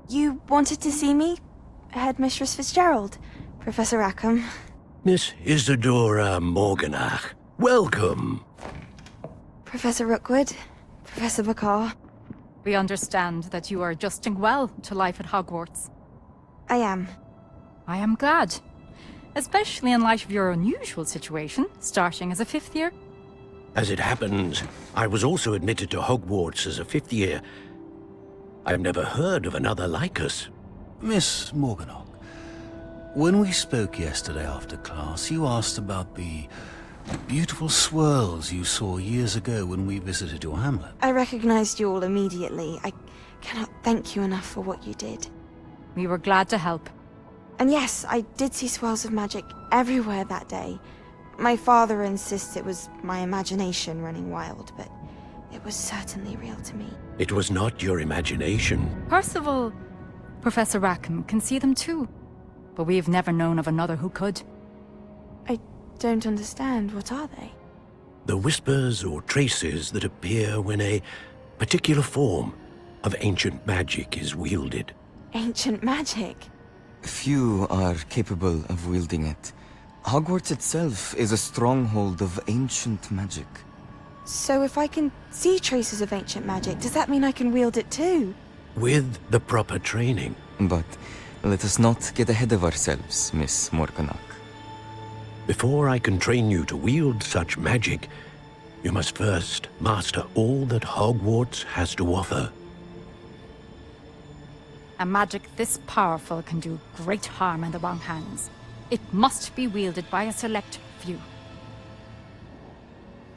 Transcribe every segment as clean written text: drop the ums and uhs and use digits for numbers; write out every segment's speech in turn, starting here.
You wanted to see me? Headmistress Fitzgerald, Professor Rackham. Miss Isadora Morganach, welcome. Professor Rookwood, Professor Bakar. We understand that you are adjusting well to life at Hogwarts. I am. I am glad. Especially in light of your unusual situation, starting as a 5th year. As it happens, I was also admitted to Hogwarts as a 5th year. I've never heard of another like us. Miss Morganach, when we spoke yesterday after class, you asked about the beautiful swirls you saw years ago when we visited your hamlet. I recognized you all immediately. I cannot thank you enough for what you did. We were glad to help. And yes, I did see swirls of magic everywhere that day. My father insists it was my imagination running wild, but it was certainly real to me. It was not your imagination. Percival, Professor Rackham can see them too. But we have never known of another who could. I don't understand. What are they? The whispers or traces that appear when a particular form of ancient magic is wielded. Ancient magic? Few are capable of wielding it. Hogwarts itself is a stronghold of ancient magic. So if I can see traces of ancient magic, does that mean I can wield it too? With the proper training. But let us not get ahead of ourselves, Miss Morganach. Before I can train you to wield such magic, you must first master all that Hogwarts has to offer. A magic this powerful can do great harm in the wrong hands. It must be wielded by a select few.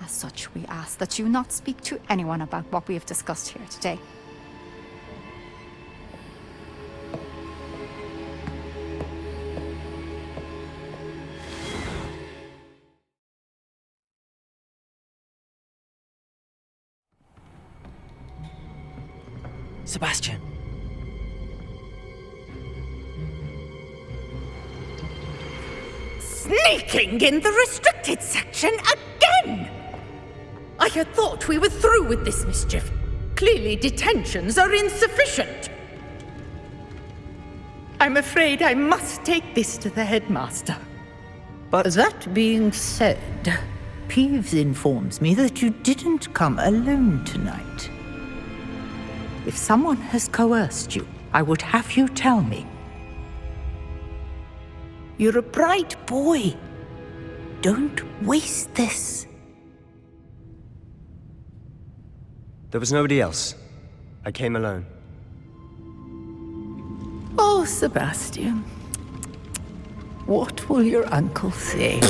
As such, we ask that you not speak to anyone about what we have discussed here today. Sebastian. Sneaking in the restricted section again! I had thought we were through with this mischief. Clearly detentions are insufficient. I'm afraid I must take this to the headmaster. But That being said, Peeves informs me that you didn't come alone tonight. If someone has coerced you, I would have you tell me. You're a bright boy. Don't waste this. there was nobody else. I came alone. Oh, Sebastian. What will your uncle say?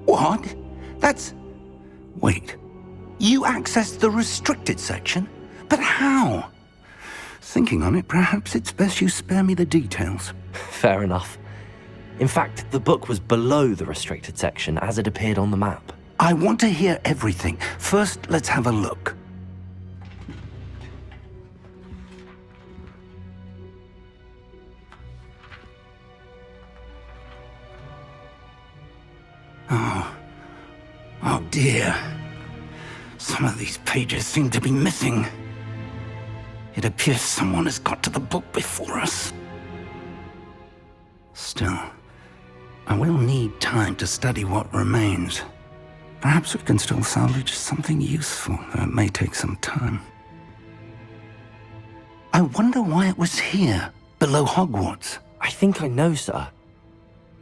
What? That's... Wait. You accessed the restricted section? But how? Thinking on it, perhaps it's best you spare me the details. Fair enough. In fact, the book was below the restricted section as it appeared on the map. I want to hear everything. First, let's have a look. Oh dear. Some of these pages seem to be missing. It appears someone has got to the book before us. Still, I will need time to study what remains. Perhaps we can still salvage something useful, though it may take some time. I wonder why it was here, below Hogwarts. I think I know, sir.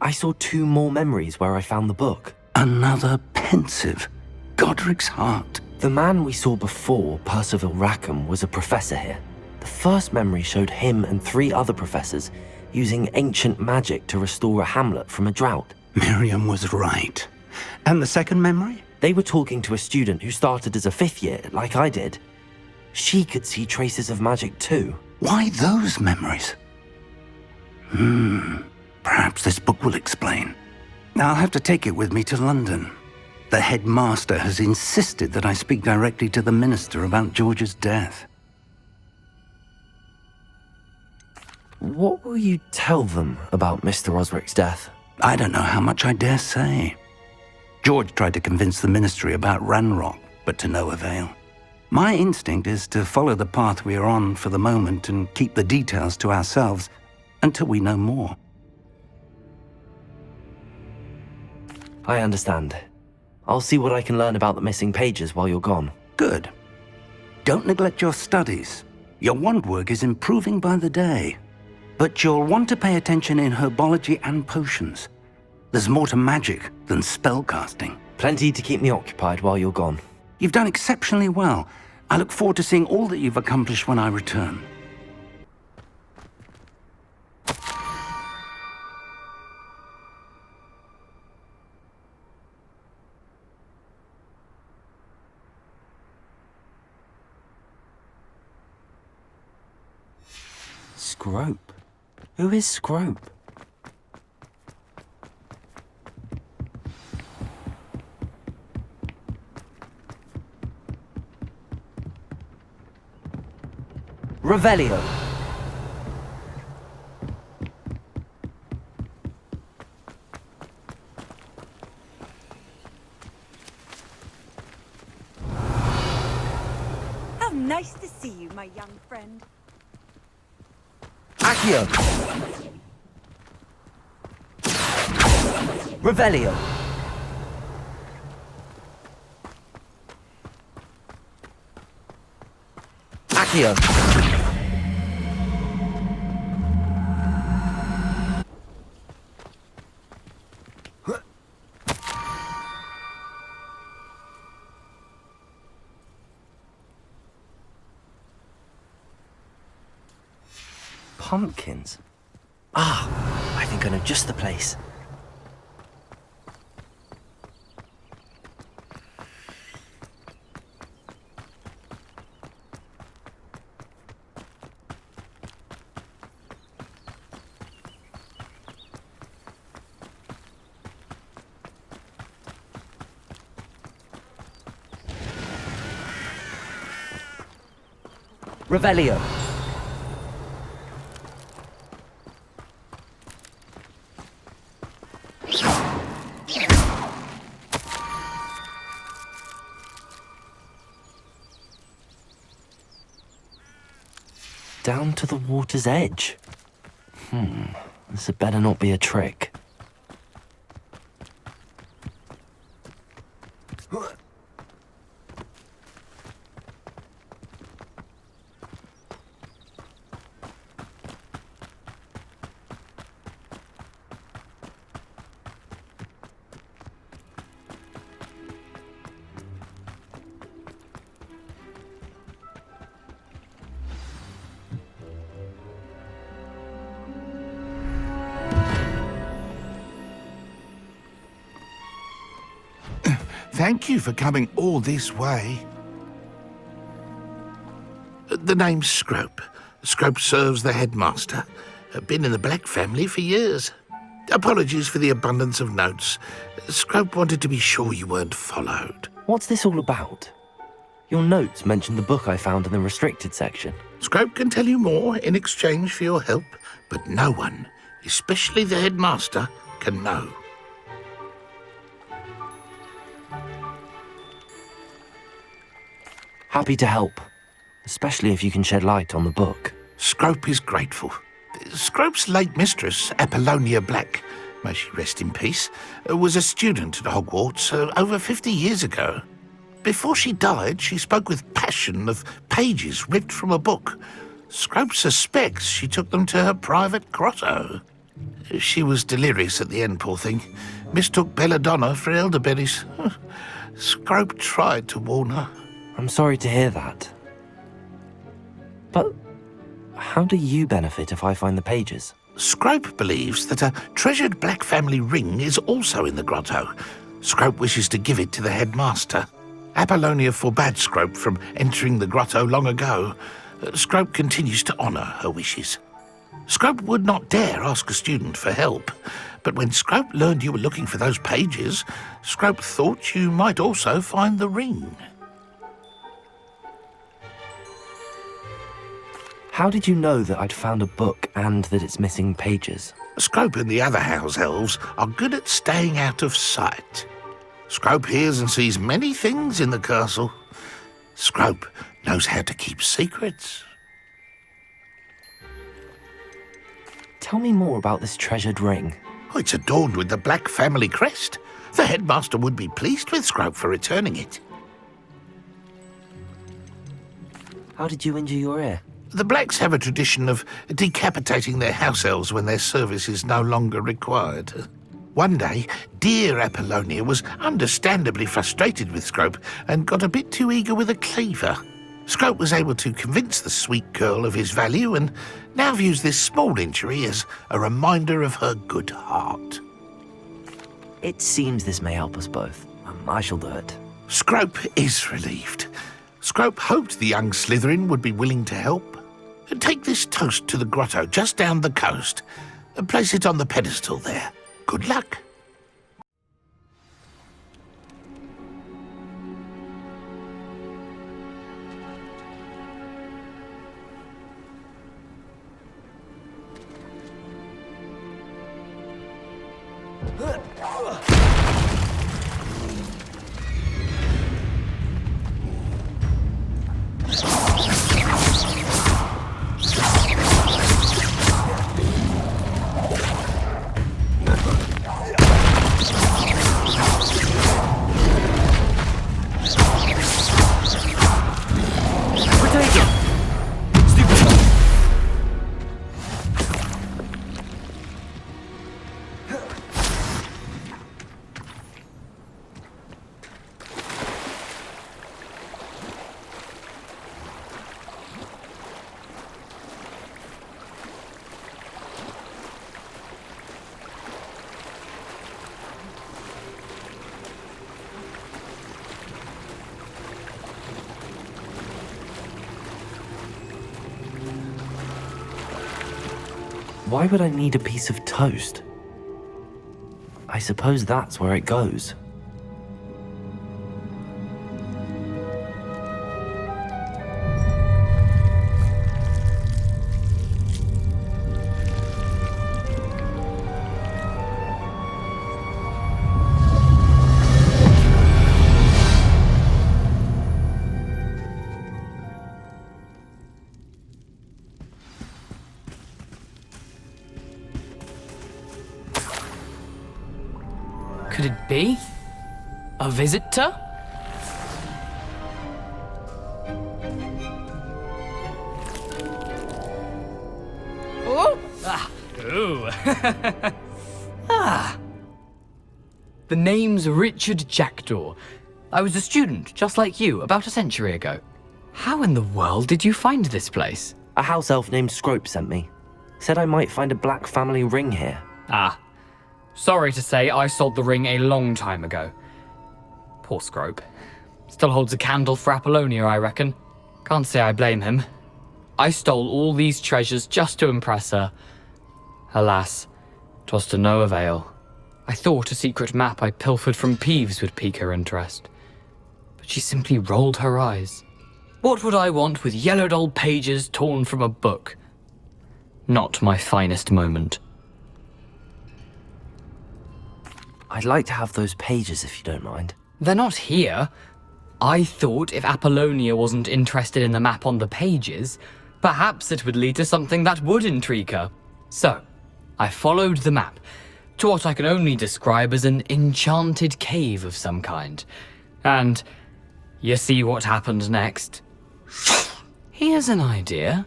I saw 2 more memories where I found the book. Another pensive. Godric's heart. The man we saw before, Percival Rackham, was a professor here. The first memory showed him and 3 other professors using ancient magic to restore a hamlet from a drought. Miriam was right. And the second memory? They were talking to a student who started as a 5th year, like I did. She could see traces of magic too. Why those memories? Perhaps this book will explain. I'll have to take it with me to London. The headmaster has insisted that I speak directly to the minister about George's death. What will you tell them about Mr. Osric's death? I don't know how much I dare say. George tried to convince the Ministry about Ranrock, but to no avail. My instinct is to follow the path we are on for the moment and keep the details to ourselves until we know more. I understand. I'll see what I can learn about the missing pages while you're gone. Good. Don't neglect your studies. Your wand work is improving by the day. But you'll want to pay attention in herbology and potions. There's more to magic than spellcasting. Plenty to keep me occupied while you're gone. You've done exceptionally well. I look forward to seeing all that you've accomplished when I return. Scrope? Who is Scrope? Revelio. How nice to see you, my young friend. Accio. Revelio. Accio. Pumpkins? Ah, I think I know just the place. Revelio. Down to the water's edge. This had better not be a trick. Thank you for coming all this way. The name's Scrope. Scrope serves the headmaster. Been in the Black family for years. Apologies for the abundance of notes. Scrope wanted to be sure you weren't followed. What's this all about? Your notes mentioned the book I found in the restricted section. Scrope can tell you more in exchange for your help, but no one, especially the headmaster, can know. Happy to help, especially if you can shed light on the book. Scrope is grateful. Scrope's late mistress, Apollonia Black, may she rest in peace, was a student at Hogwarts over 50 years ago. Before she died, she spoke with passion of pages ripped from a book. Scrope suspects she took them to her private grotto. She was delirious at the end, poor thing. Mistook belladonna for elderberries. Scrope tried to warn her. I'm sorry to hear that. But how do you benefit if I find the pages? Scrope believes that a treasured Black family ring is also in the grotto. Scrope wishes to give it to the headmaster. Apollonia forbade Scrope from entering the grotto long ago. Scrope continues to honour her wishes. Scrope would not dare ask a student for help, but when Scrope learned you were looking for those pages, Scrope thought you might also find the ring. How did you know that I'd found a book and that it's missing pages? Scrope and the other house elves are good at staying out of sight. Scrope hears and sees many things in the castle. Scrope knows how to keep secrets. Tell me more about this treasured ring. Oh, it's adorned with the Black family crest. The headmaster would be pleased with Scrope for returning it. How did you injure your ear? The Blacks have a tradition of decapitating their house elves when their service is no longer required. One day, dear Apollonia was understandably frustrated with Scrope and got a bit too eager with a cleaver. Scrope was able to convince the sweet girl of his value and now views this small injury as a reminder of her good heart. It seems this may help us both. I shall do it. Scrope is relieved. Scrope hoped the young Slytherin would be willing to help. Take this toast to the grotto just down the coast and place it on the pedestal there. Good luck. Why would I need a piece of toast? I suppose that's where it goes. Could it be? A visitor? Oh! Ah! Ooh! Ah! The name's Richard Jackdaw. I was a student, just like you, about a century ago. How in the world did you find this place? A house elf named Scrope sent me. Said I might find a Black family ring here. Ah. Sorry to say, I sold the ring a long time ago. Poor Scrope. Still holds a candle for Apollonia, I reckon. Can't say I blame him. I stole all these treasures just to impress her. Alas, 'twas to no avail. I thought a secret map I pilfered from Peeves would pique her interest. But she simply rolled her eyes. What would I want with yellowed old pages torn from a book? Not my finest moment. I'd like to have those pages if you don't mind. They're not here. I thought if Apollonia wasn't interested in the map on the pages, perhaps it would lead to something that would intrigue her. So, I followed the map to what I can only describe as an enchanted cave of some kind. And you see what happened next? Here's an idea.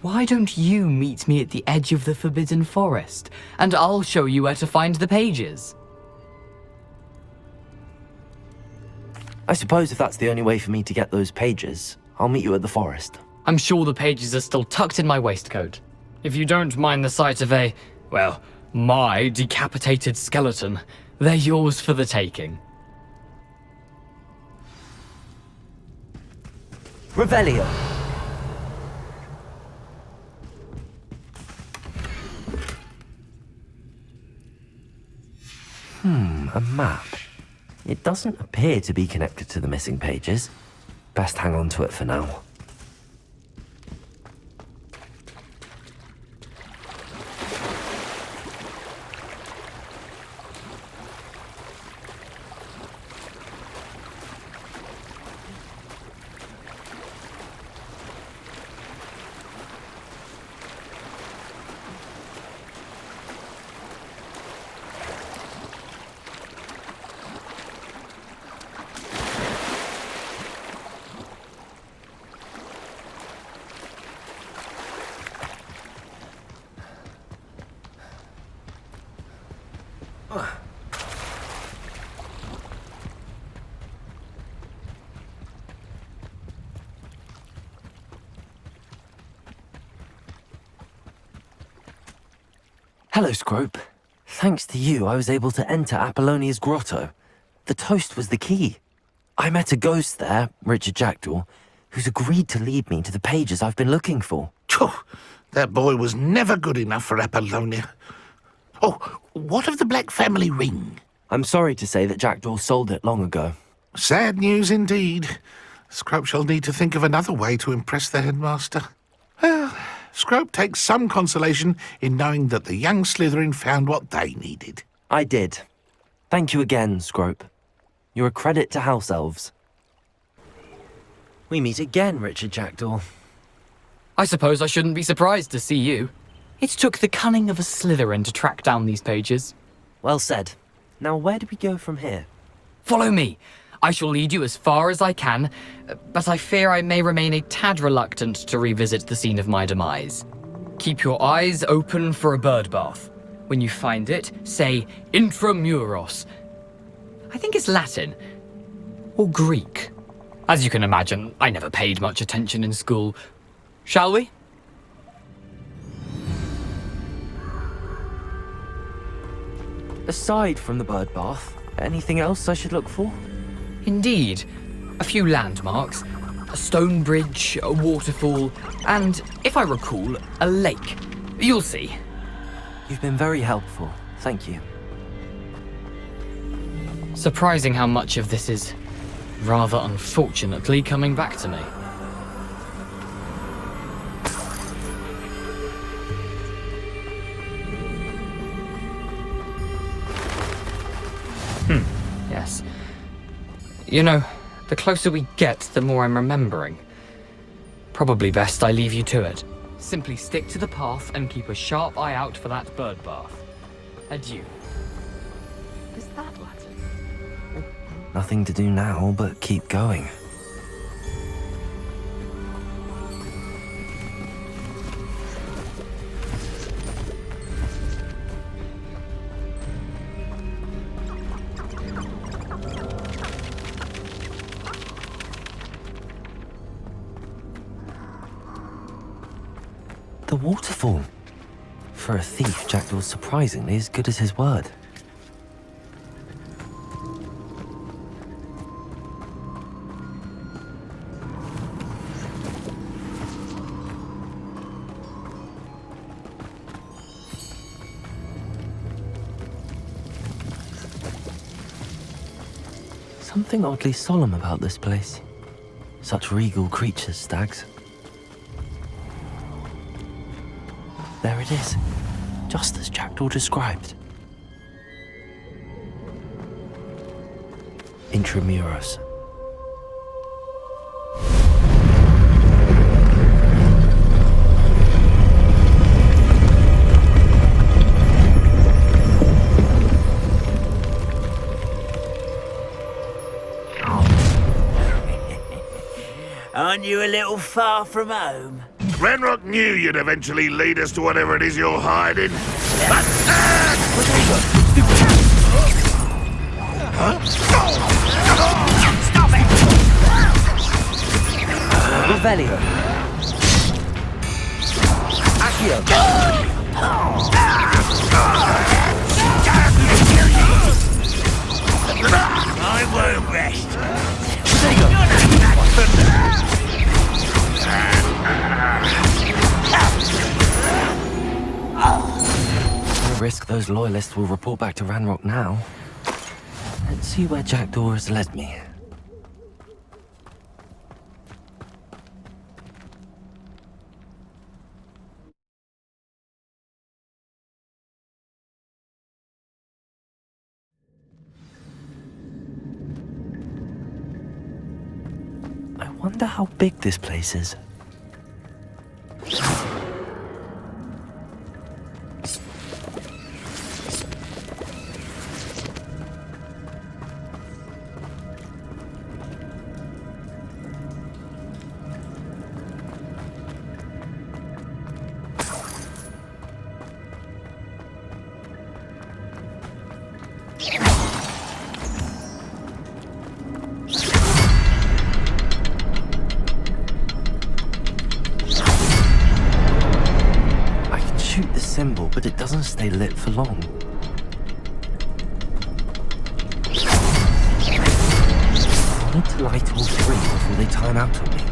Why don't you meet me at the edge of the Forbidden Forest, and I'll show you where to find the pages? I suppose if that's the only way for me to get those pages, I'll meet you at the forest. I'm sure the pages are still tucked in my waistcoat. If you don't mind the sight of my decapitated skeleton, they're yours for the taking. Revelio! A map. It doesn't appear to be connected to the missing pages. Best hang on to it for now. Hello, Scrope. Thanks to you, I was able to enter Apollonia's grotto. The toast was the key. I met a ghost there, Richard Jackdaw, who's agreed to lead me to the pages I've been looking for. Phew, that boy was never good enough for Apollonia. Oh, what of the Black family ring? I'm sorry to say that Jackdaw sold it long ago. Sad news indeed. Scrope shall need to think of another way to impress the headmaster. Well, Scrope takes some consolation in knowing that the young Slytherin found what they needed. I did. Thank you again, Scrope. You're a credit to House Elves. We meet again, Richard Jackdaw. I suppose I shouldn't be surprised to see you. It took the cunning of a Slytherin to track down these pages. Well said. Now where do we go from here? Follow me. I shall lead you as far as I can, but I fear I may remain a tad reluctant to revisit the scene of my demise. Keep your eyes open for a bird bath. When you find it, say intramuros. I think it's Latin. Or Greek. As you can imagine, I never paid much attention in school. Shall we? Aside from the bird bath, anything else I should look for? Indeed. A few landmarks, a stone bridge, a waterfall, and, if I recall, a lake. You'll see. You've been very helpful. Thank you. Surprising how much of this is, rather unfortunately, coming back to me. Yes. You know, the closer we get, the more I'm remembering. Probably best I leave you to it. Simply stick to the path and keep a sharp eye out for that bird bath. Adieu. Is that Latin? Nothing to do now but keep going. The waterfall. For a thief, Jackdaw's surprisingly as good as his word. Something oddly solemn about this place. Such regal creatures, stags. There it is, just as Jackdaw described. Intramuros. Aren't you a little far from home? Ranrock knew you'd eventually lead us to whatever it is you're hiding. Stop it! Revelio. Accio. I won't rest. No risk those loyalists will report back to Ranrock now. Let's see where Jackdaw has led me. I wonder how big this place is. doesn't stay lit for long. I need to light all three before they time out on me.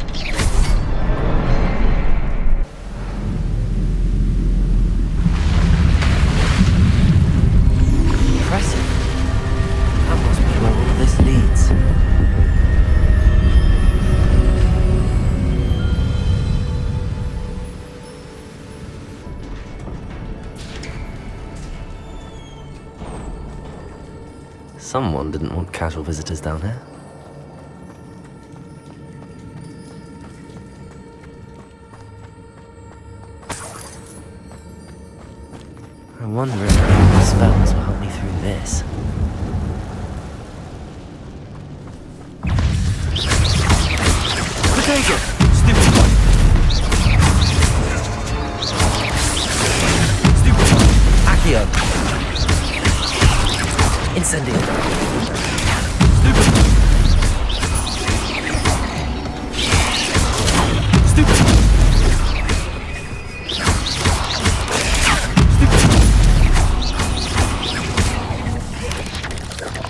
Impressive. That must be where all this leads. Someone didn't want casual visitors down here. I wonder if the spells will help me through this. Potato! Stupid one! Stupid one! Accio! Incendio! Stupid one! Stupid one!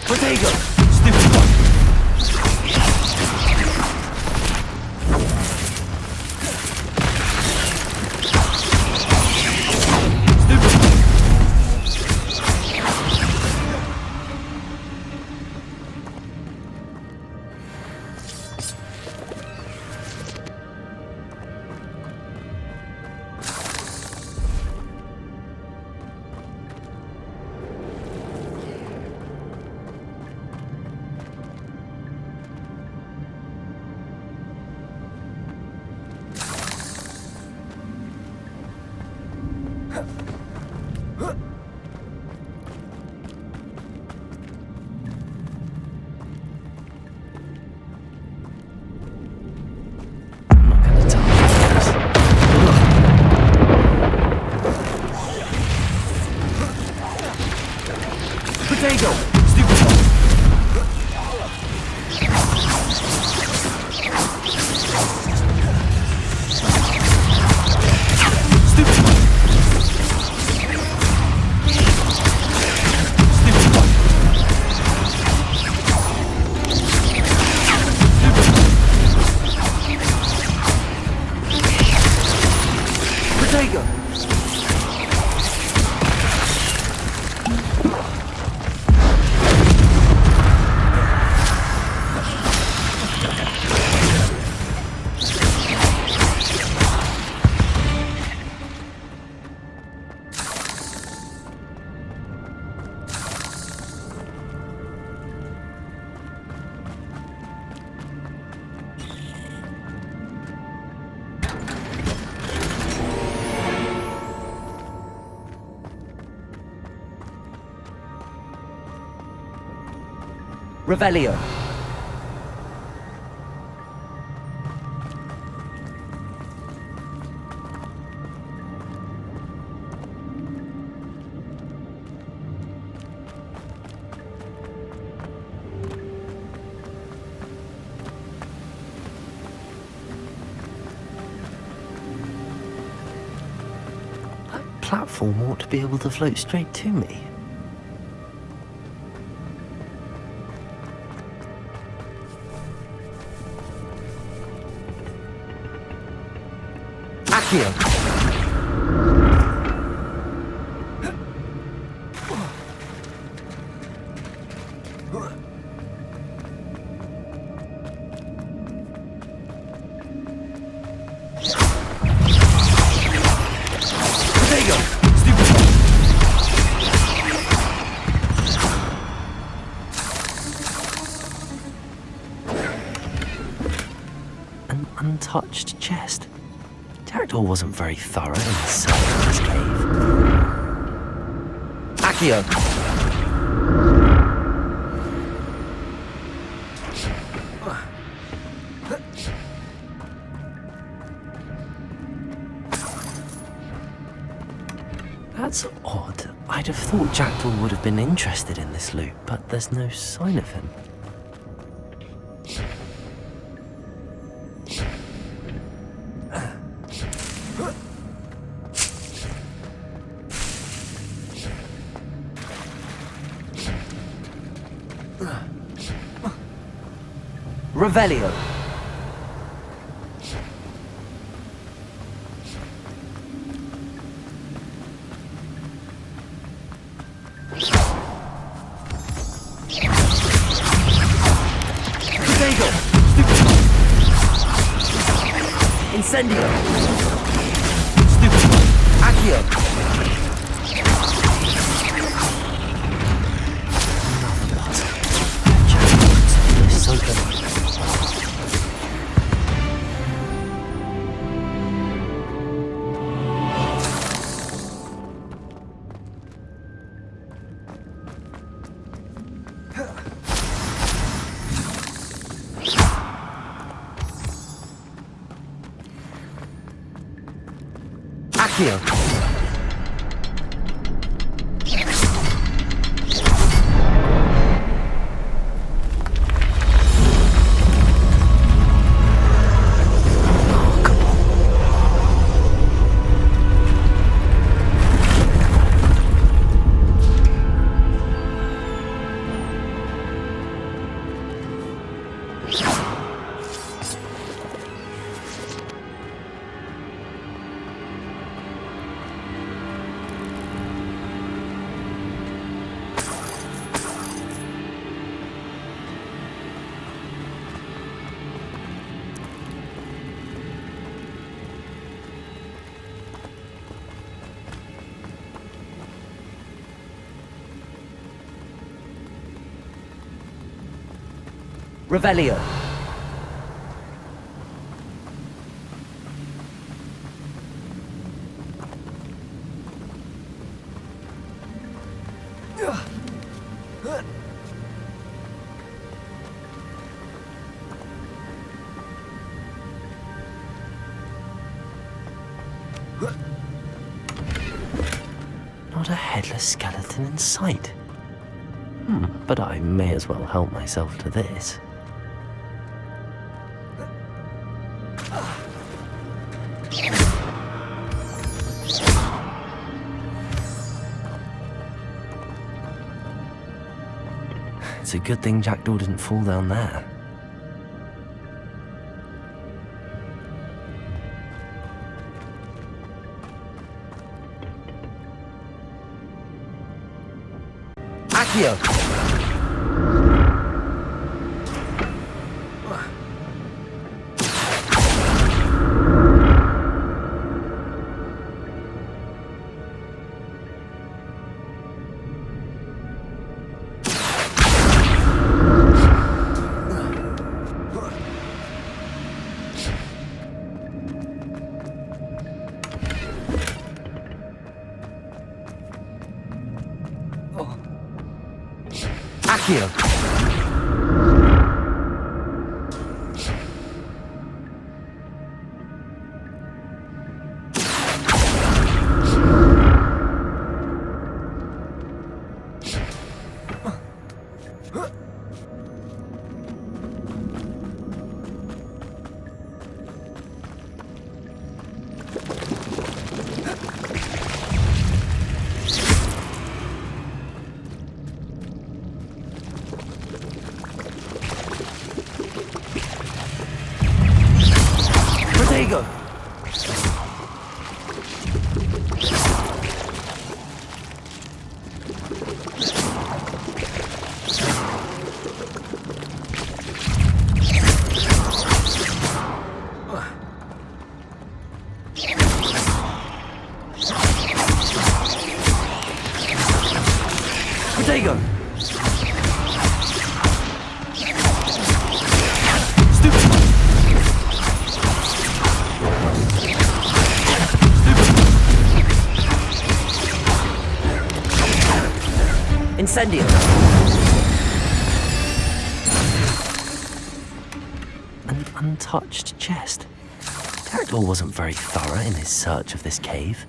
Potato! Stupid one! Potato! Stupid one! Stupid one! Stupid one! Potato! Revelio. That platform ought to be able to float straight to me. Accio! Potato! Stupid one! An untouched chest. Jackdaw wasn't very thorough in the search of this cave. Accio! That's odd. I'd have thought Jackdaw would have been interested in this loot, but there's no sign of him. Revelio. Protego. Incendio. Stupid. Accio. Accio. Revelio. Not a headless skeleton in sight. But I may as well help myself to this. It's a good thing Jackdaw didn't fall down there. Accio! Accio! Protego! Protego! Incendio! An untouched chest. Jackdaw wasn't very thorough in his search of this cave.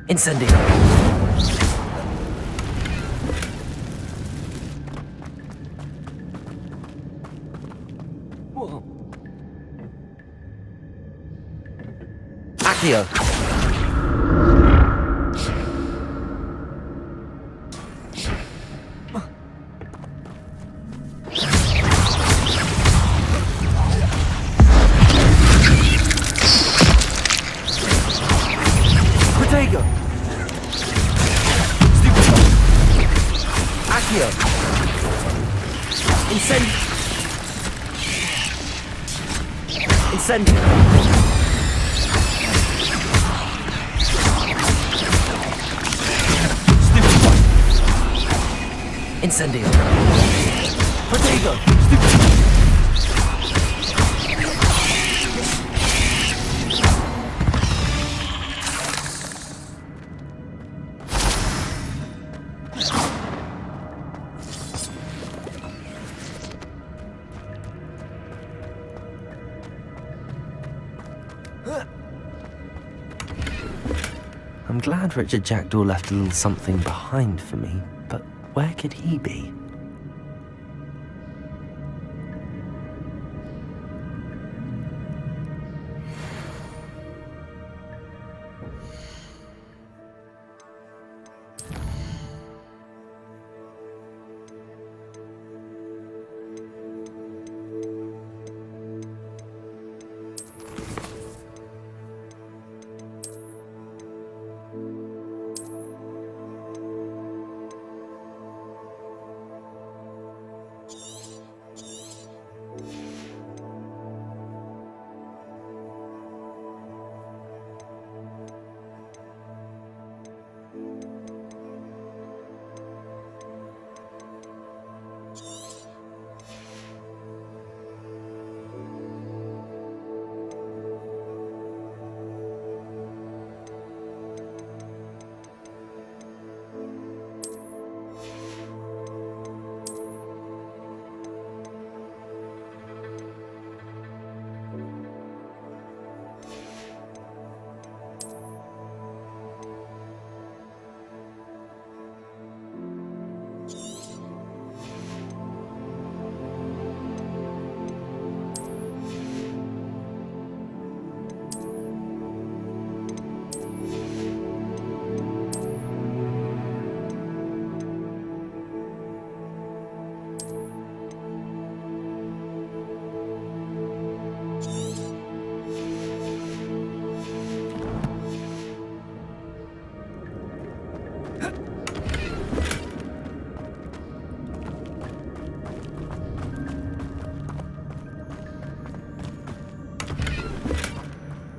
Incendio! Accio! Protego! Accio! Incendio! Incendio! Protego! I'm glad Richard Jackdaw left a little something behind for me, but where could he be?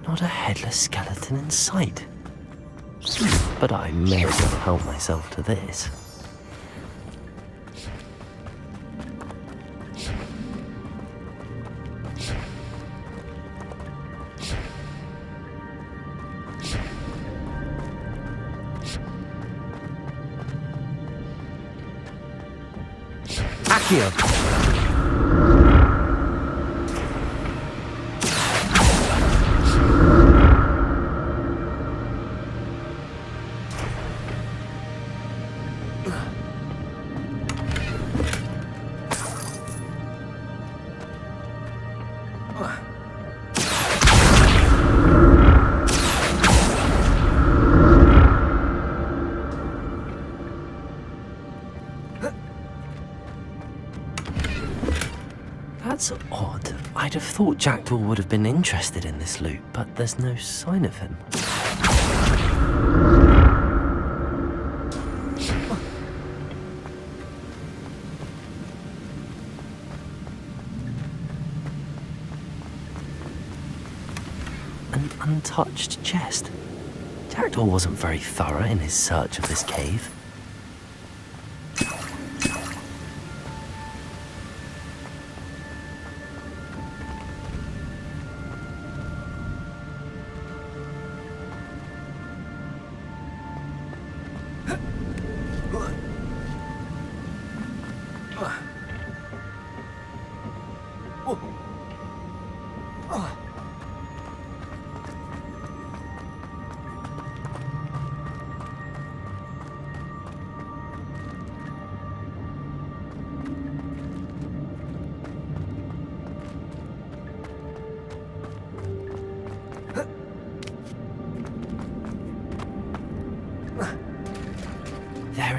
Not a headless skeleton in sight. But I may as well help myself to this. Accio! That's odd. I'd have thought Jackdaw would have been interested in this loot, but there's no sign of him. An untouched chest. Jackdaw wasn't very thorough in his search of this cave.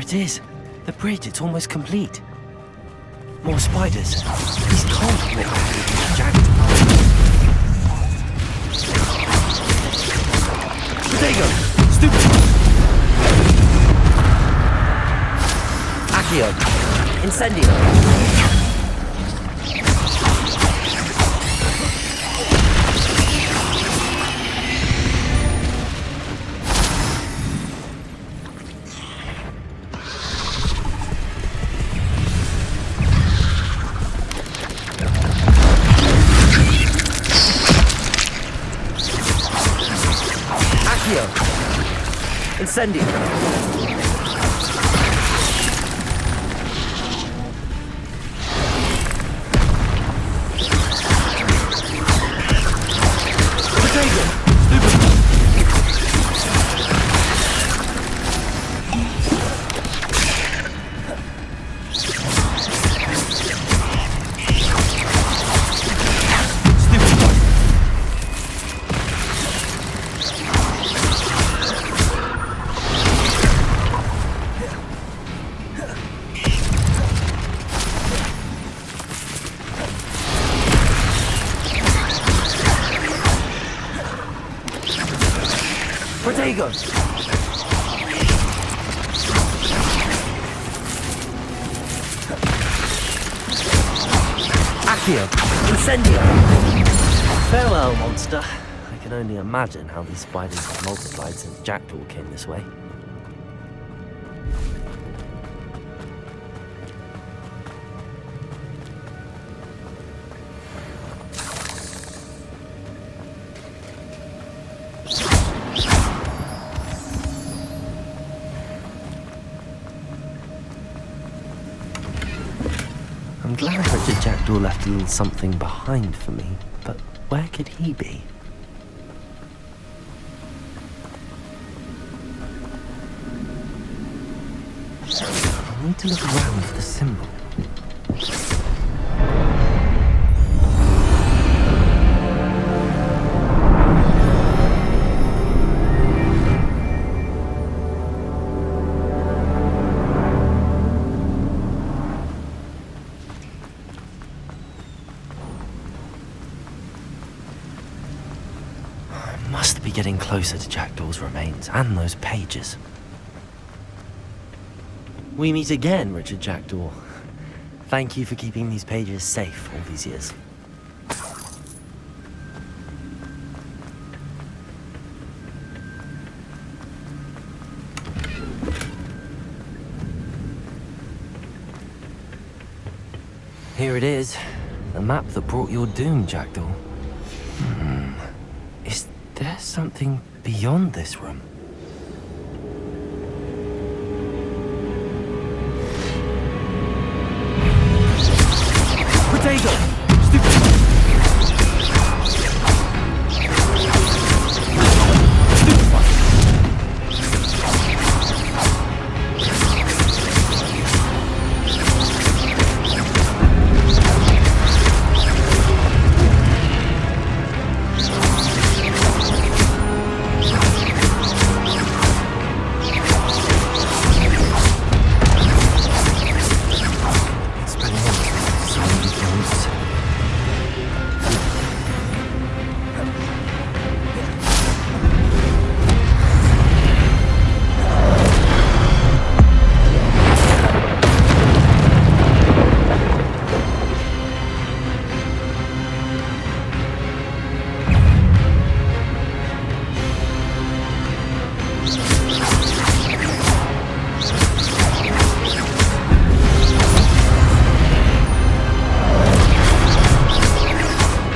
it is. The bridge, it's almost complete. More spiders. These can't commit jagged. Potato! Stupid! Accio! Incendio! Incendio! Protego! Accio! Incendio! Farewell, monster. I can only imagine how these spiders have multiplied since Jackdaw came this way. I'm glad Richard Jackdaw left a little something behind for me, but where could he be? I need to look around for the symbol. Must be getting closer to Jackdaw's remains and those pages. We meet again, Richard Jackdaw. Thank you for keeping these pages safe all these years. Here it is, the map that brought your doom, Jackdaw. Is there something beyond this room? Potato! Stupid!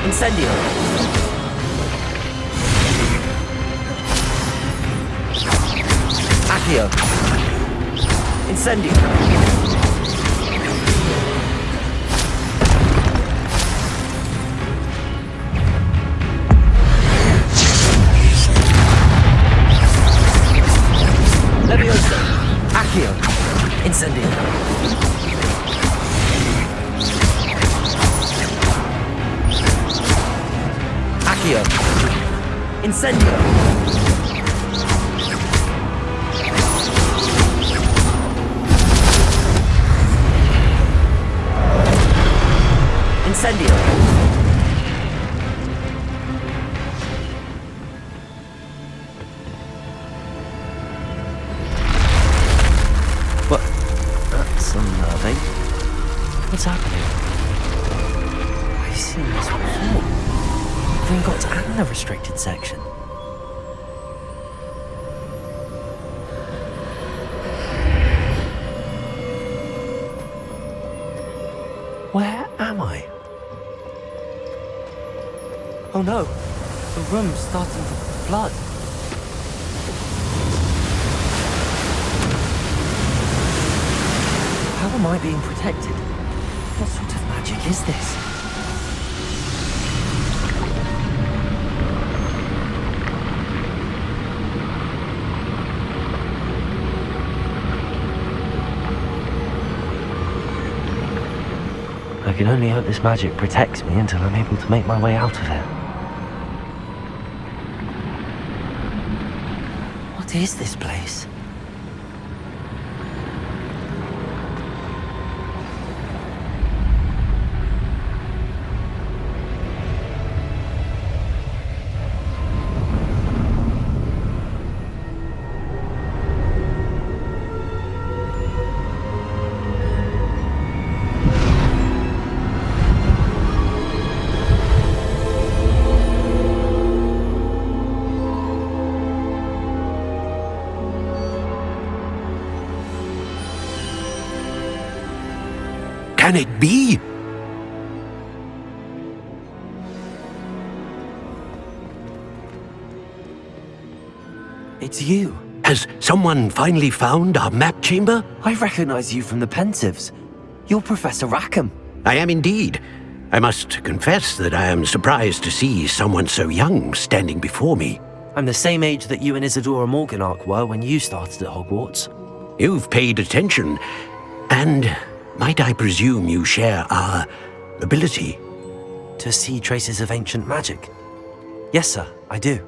Incendio! Accio! Incendio! Levioso! Accio! Incendio! Accio! Incendio! Incendio! What? That's unnerving. What's happening? I've seen this before. Gringotts and the restricted section. Where am I? Oh no, the room's starting to flood. How am I being protected? What sort of magic is this? I can only hope this magic protects me until I'm able to make my way out of here. What is this place? Can it be? It's you. Has someone finally found our map chamber? I recognize you from the Pensives. You're Professor Rackham. I am indeed. I must confess that I am surprised to see someone so young standing before me. I'm the same age that you and Isadora Morganach were when you started at Hogwarts. You've paid attention, and might I presume you share our ability? To see traces of ancient magic? Yes, sir, I do.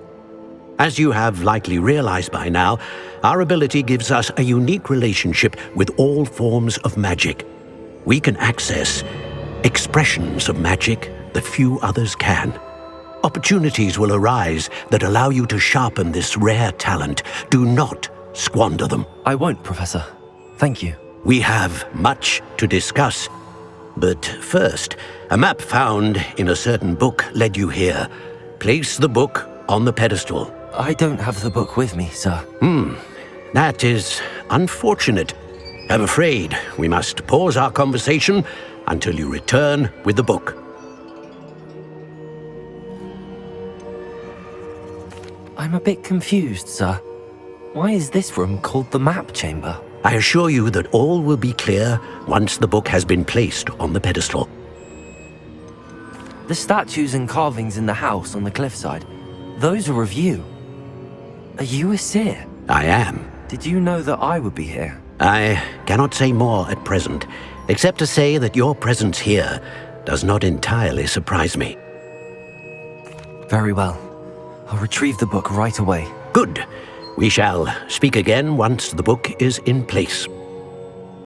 As you have likely realized by now, our ability gives us a unique relationship with all forms of magic. We can access expressions of magic that few others can. Opportunities will arise that allow you to sharpen this rare talent. Do not squander them. I won't, Professor. Thank you. We have much to discuss. But first, a map found in a certain book led you here. Place the book on the pedestal. I don't have the book with me, sir. That is unfortunate. I'm afraid we must pause our conversation until you return with the book. I'm a bit confused, sir. Why is this room called the map chamber? I assure you that all will be clear once the book has been placed on the pedestal. The statues and carvings in the house on the cliffside, those are of you. Are you a seer? I am. Did you know that I would be here? I cannot say more at present, except to say that your presence here does not entirely surprise me. Very well. I'll retrieve the book right away. Good. We shall speak again once the book is in place.